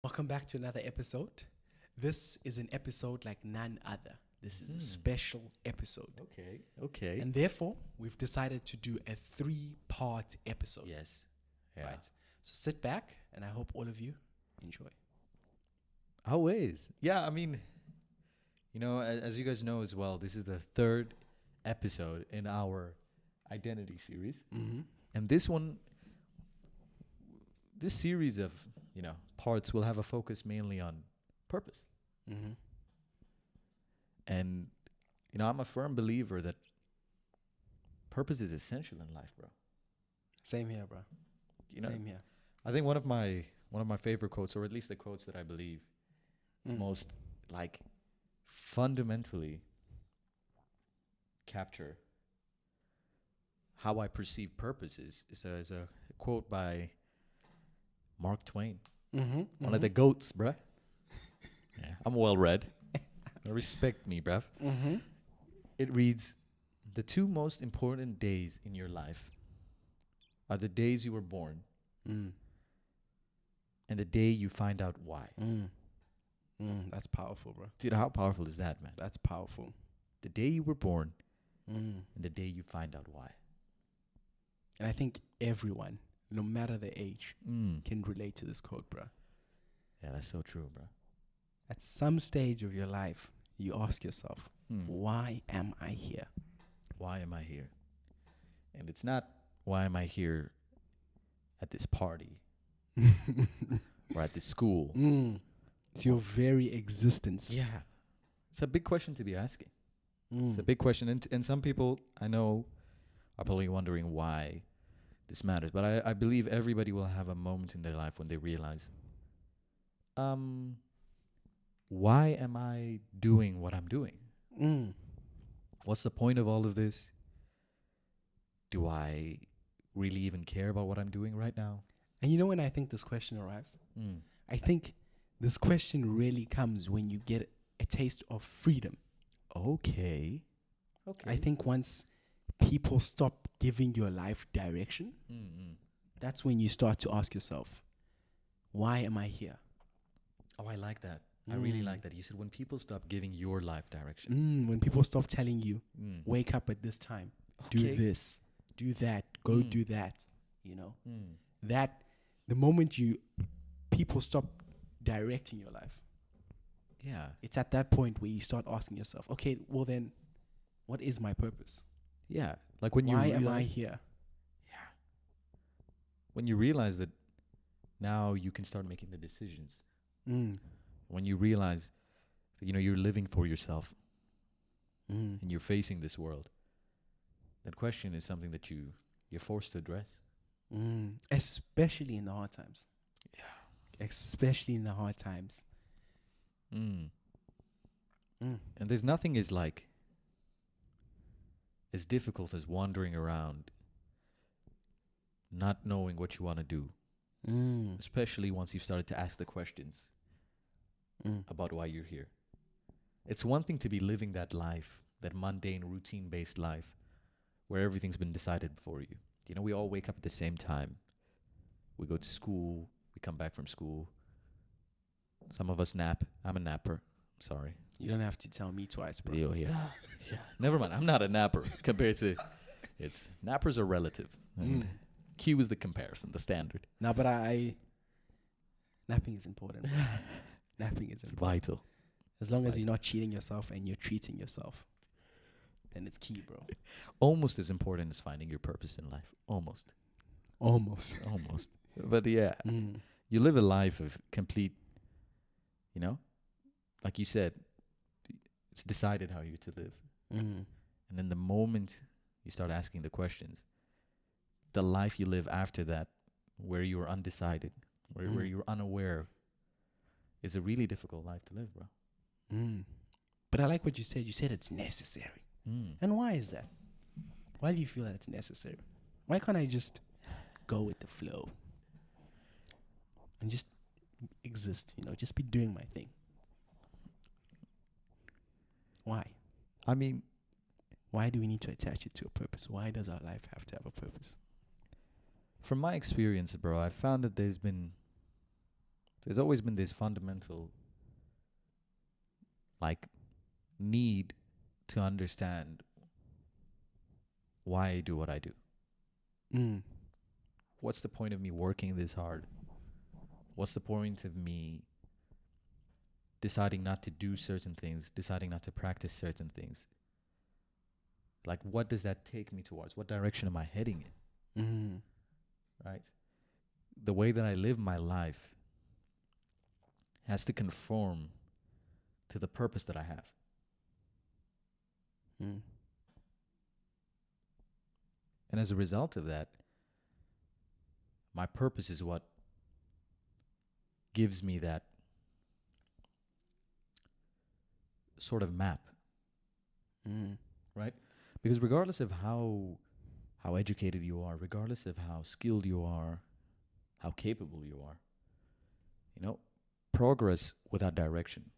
Welcome back to another episode. This is an episode like none other. This is a special episode. Okay. And therefore, we've decided to do a 3-part episode. Yes. Yeah. Right. So sit back, and I hope all of you enjoy. Always. Yeah, I mean, as you guys know as well, this is the third episode in our identity series. Mm-hmm. And this series of, parts will have a focus mainly on purpose. Mm-hmm. And, I'm a firm believer that purpose is essential in life, bro. Same here, bro. Same here. I think one of my favorite quotes, or at least the quotes that I believe most fundamentally capture how I perceive purpose is a quote by Mark Twain, one of the goats, bruh. Yeah, I'm well read. Respect me, bruv. Mm-hmm. It reads, "The two most important days in your life are the days you were born and the day you find out why." That's powerful, bro. Dude, how powerful is that, man? That's powerful. The day you were born and the day you find out why. And I think everyone, no matter the age, can relate to this quote, bro. Yeah, that's so true, bro. At some stage of your life, you ask yourself, why am I here? Why am I here? And it's not, why am I here at this party or at this school? It's your very existence. Yeah. It's a big question to be asking. It's a big question. And some people I know are probably wondering why this matters. But I believe everybody will have a moment in their life when they realize, why am I doing what I'm doing? What's the point of all of this? Do I really even care about what I'm doing right now? And you know when I think this question arrives? I think this question really comes when you get a taste of freedom. Okay. I think once people stop giving your life direction, that's when you start to ask yourself, why am I here? Oh, I like that. I really like that. You said when people stop giving your life direction. When people stop telling you, wake up at this time, do this, do that, go do that, that the moment people stop directing your life, it's at that point where you start asking yourself, okay, well then, what is my purpose? Yeah, like when why am I here? Yeah, when you realize that now you can start making the decisions. When you realize that, you're living for yourself and you're facing this world, that question is something that you're forced to address. Especially in the hard times. Yeah. Especially in the hard times. And there's nothing as difficult as wandering around not knowing what you want to do. Especially once you've started to ask the questions about why you're here. It's one thing to be living that life, that mundane, routine-based life, where everything's been decided for you. We all wake up at the same time. We go to school. We come back from school. Some of us nap. I'm a napper. Sorry. You don't have to tell me twice, bro. Yeah. Never mind. I'm not a napper compared to... Nappers are relative. And Q is the comparison, the standard. No, but napping is important. Napping is important. Vital. As long as you're not cheating yourself and you're treating yourself, then it's key, bro. Almost as important as finding your purpose in life. Almost. But yeah, you live a life of complete, like you said, it's decided how you're to live. And then the moment you start asking the questions, the life you live after that, where you're undecided, where you're unaware, is a really difficult life to live, bro. But I like what you said. You said it's necessary. And why is that? Why do you feel that it's necessary? Why can't I just go with the flow and just exist, just be doing my thing? Why? I mean, why do we need to attach it to a purpose? Why does our life have to have a purpose? From my experience, bro, I found that there's been There's always been this fundamental, like, need to understand why I do what I do. What's the point of me working this hard? What's the point of me deciding not to do certain things, deciding not to practice certain things? Like, what does that take me towards? What direction am I heading in? Right? The way that I live my life has to conform to the purpose that I have. And as a result of that, my purpose is what gives me that sort of map. Right? Because regardless of how educated you are, regardless of how skilled you are, how capable you are, you know, progress without direction,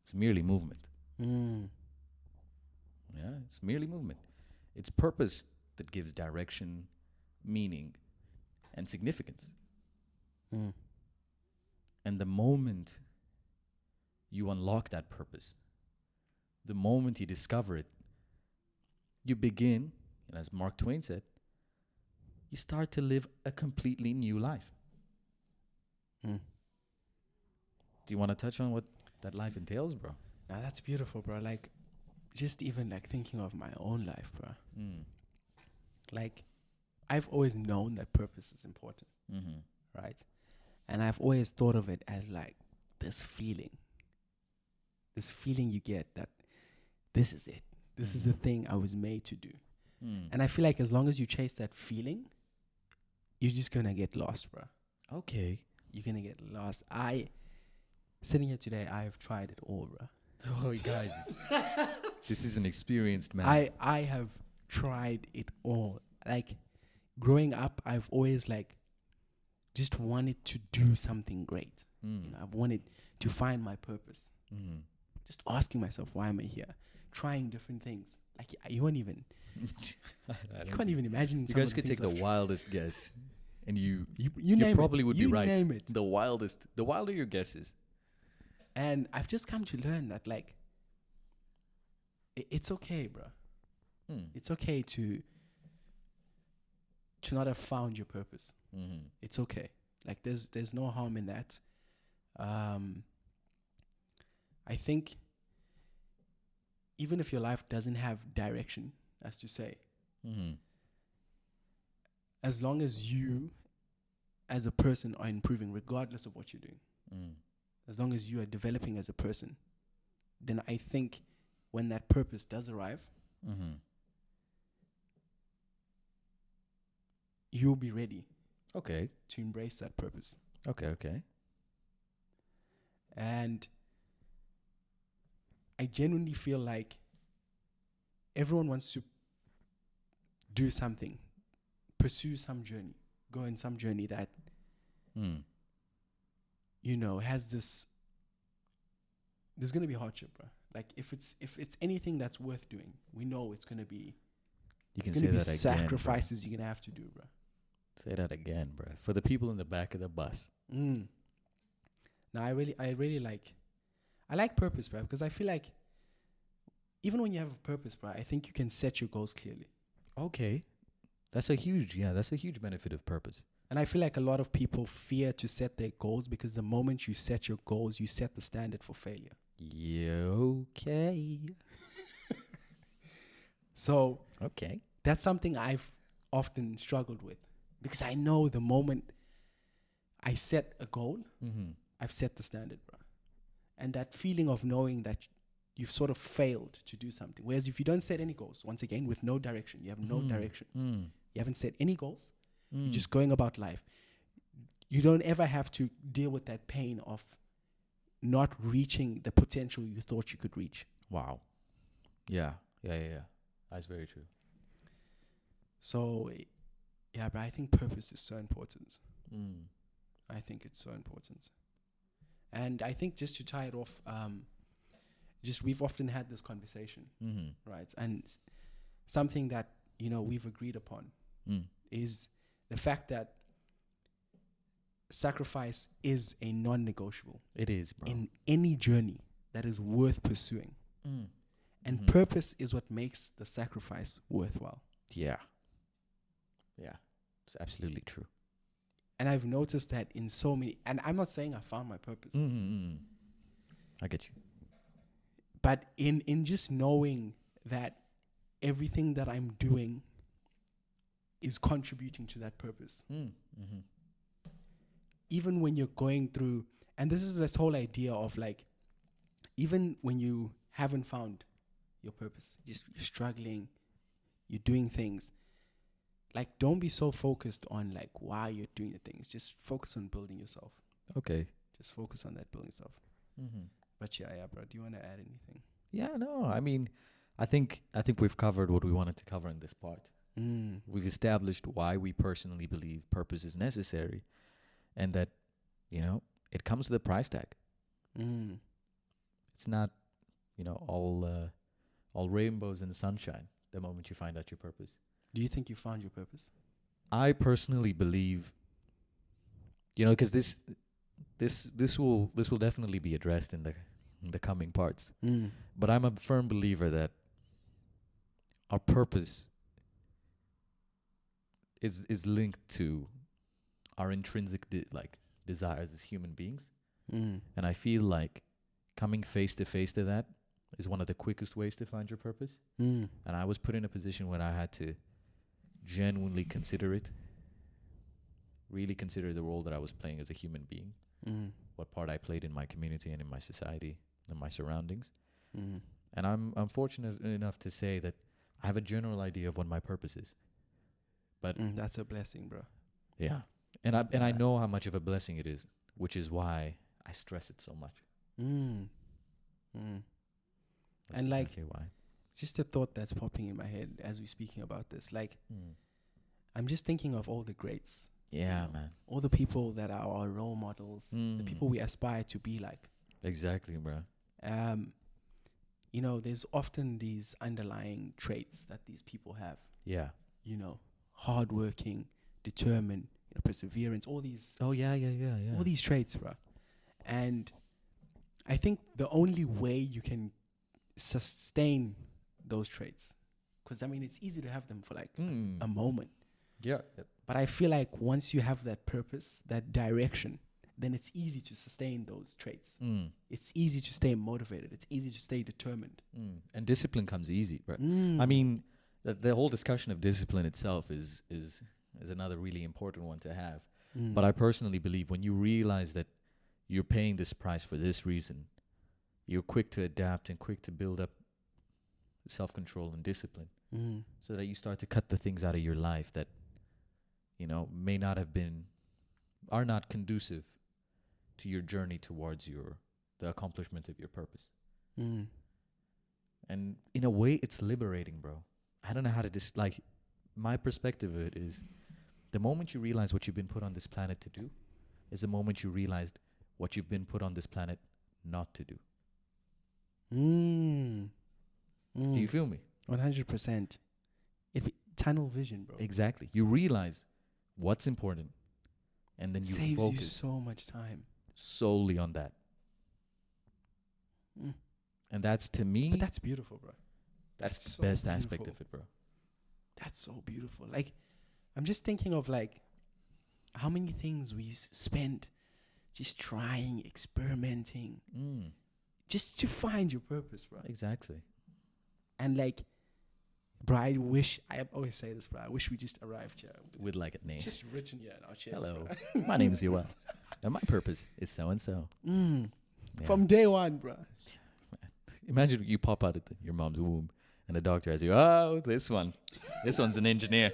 it's merely movement. Yeah, it's merely movement. It's purpose that gives direction, meaning, and significance. And the moment you unlock that purpose, the moment you discover it, you begin, and as Mark Twain said, you start to live a completely new life. Do you want to touch on what that life entails, bro? Now that's beautiful, bro. Like, just even like thinking of my own life, bro. Like, I've always known that purpose is important, right? And I've always thought of it as like this feeling you get that this is it. This is the thing I was made to do. And I feel like as long as you chase that feeling, you're just going to get lost, bro. Okay. You're going to get lost. Sitting here today, I have tried it all, bro. Oh, you guys. This is an experienced man. I have tried it all. Like, growing up, I've always, like, just wanted to do something great. You know, I've wanted to find my purpose. Just asking myself, why am I here? Trying different things. Like, you won't even... you can't even imagine. You guys could take the wildest guess, and you name probably it. would you be right. Name it. The wilder your guesses. And I've just come to learn that, like, it's okay, bro. It's okay to not have found your purpose. It's okay. Like, there's no harm in that. I think even if your life doesn't have direction, as to say, as long as you as a person are improving regardless of what you're doing, as long as you are developing as a person, then I think when that purpose does arrive, you'll be ready to embrace that purpose. Okay. And I genuinely feel like everyone wants to do something, pursue some journey, go in some journey that, you know, has this, there's going to be hardship, bro. Like, if it's anything that's worth doing, we know it's going to be, you can say that again, sacrifices you're going to have to do, bro. Say that again, bro. For the people in the back of the bus. Now, I really like purpose, bro, because I feel like even when you have a purpose, bro, I think you can set your goals clearly. Okay. That's a huge benefit of purpose. And I feel like a lot of people fear to set their goals because the moment you set your goals, you set the standard for failure. Okay. So, okay. That's something I've often struggled with because I know the moment I set a goal, I've set the standard, bro. And that feeling of knowing that you've sort of failed to do something. Whereas if you don't set any goals, once again, with no direction, you have no direction. You haven't set any goals. You're just going about life. You don't ever have to deal with that pain of not reaching the potential you thought you could reach. Wow. Yeah. That's very true. So, yeah, but I think purpose is so important. I think it's so important. And I think just to tie it off, we've often had this conversation, right? And something that, you know, we've agreed upon is the fact that sacrifice is a non-negotiable It is, bro. in any journey that is worth pursuing. And Mhm. purpose is what makes the sacrifice worthwhile. Yeah. Yeah. It's absolutely true. And I've noticed that in so many, and I'm not saying I found my purpose, Mm-hmm. I get you. but in just knowing that everything that I'm doing is contributing to that purpose. Mm-hmm. Even when you're going through, and this is this whole idea of like, even when you haven't found your purpose, just you're struggling, you're doing things, like don't be so focused on like why you're doing the things. Just focus on building yourself. Okay. Just focus on that building yourself. Mm-hmm. But yeah, bro. Do you want to add anything? Yeah, no. I mean, I think we've covered what we wanted to cover in this part. We've established why we personally believe purpose is necessary, and that, it comes with a price tag. It's not, all rainbows and sunshine the moment you find out your purpose. Do you think you found your purpose? I personally believe, because this will definitely be addressed in the coming parts. But I'm a firm believer that our purpose is linked to our intrinsic desires as human beings. And I feel like coming face to face to that is one of the quickest ways to find your purpose. And I was put in a position where I had to genuinely consider it, really consider the role that I was playing as a human being, what part I played in my community and in my society and my surroundings. And I'm fortunate enough to say that I have a general idea of what my purpose is. But that's a blessing, bro. Yeah. And I know how much of a blessing it is, which is why I stress it so much. That's And like, exactly why. Just a thought that's popping in my head as we're speaking about this. Like, I'm just thinking of all the greats. Yeah, man. All the people that are our role models, the people we aspire to be like. Exactly, bro. There's often these underlying traits that these people have. Yeah. Hardworking, determined, perseverance, all these. Oh, yeah. All these traits, bro. And I think the only way you can sustain those traits, because it's easy to have them for like a moment. Yeah. But I feel like once you have that purpose, that direction, then it's easy to sustain those traits. It's easy to stay motivated. It's easy to stay determined. And discipline comes easy, right? I mean, the whole discussion of discipline itself is another really important one to have. But I personally believe when you realize that you're paying this price for this reason, you're quick to adapt and quick to build up self-control and discipline, so that you start to cut the things out of your life that, may not have been, are not conducive to your journey towards the accomplishment of your purpose. And in a way, it's liberating, bro. I don't know how to my perspective of it is the moment you realize what you've been put on this planet to do is the moment you realized what you've been put on this planet not to do. Do you feel me? 100%. Tunnel vision, bro. Exactly. You realize what's important, and then you saves focus you so much time solely on that. And that's, to me, but that's beautiful, bro. That's the so best beautiful. aspect of it, bro. That's so beautiful. Like, I'm just thinking of like how many things we spend just trying, experimenting, just to find your purpose, bro. Exactly. And like, bro, I always say this, bro. I wish we just arrived here with like a name. It's just written here in our chest. Hello, my name is Yoel, and my purpose is so and so. From day one, bro. Imagine you pop out of your mom's womb, and the doctor has you. Oh, this one's an engineer.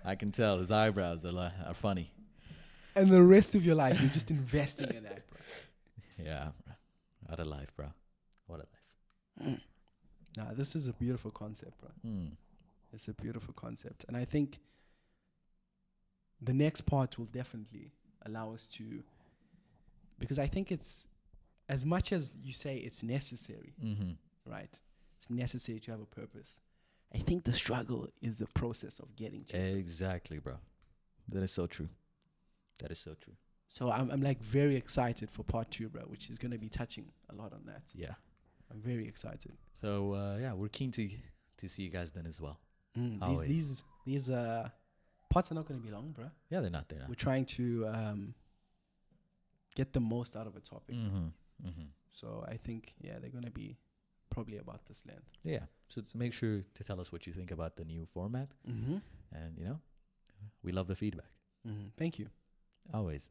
I can tell his eyebrows are funny. And the rest of your life, you're just investing in that, bro. Yeah, bro. What a life, bro. What a life. Nah, this is a beautiful concept, bro. It's a beautiful concept. And I think the next part will definitely allow us to, because I think it's, as much as you say it's necessary, right? It's necessary to have a purpose. I think the struggle is the process of getting to Exactly, bro. That is so true. That is so true. So I'm like very excited for part 2, bro, which is going to be touching a lot on that. Yeah. I'm very excited. So yeah, we're keen to see you guys then as well. These parts are not going to be long, bro. Yeah, they're not. We're trying to get the most out of a topic. So I think, yeah, they're going to be probably about this length. Yeah. So make sure to tell us what you think about the new format. And, we love the feedback. Thank you. Always.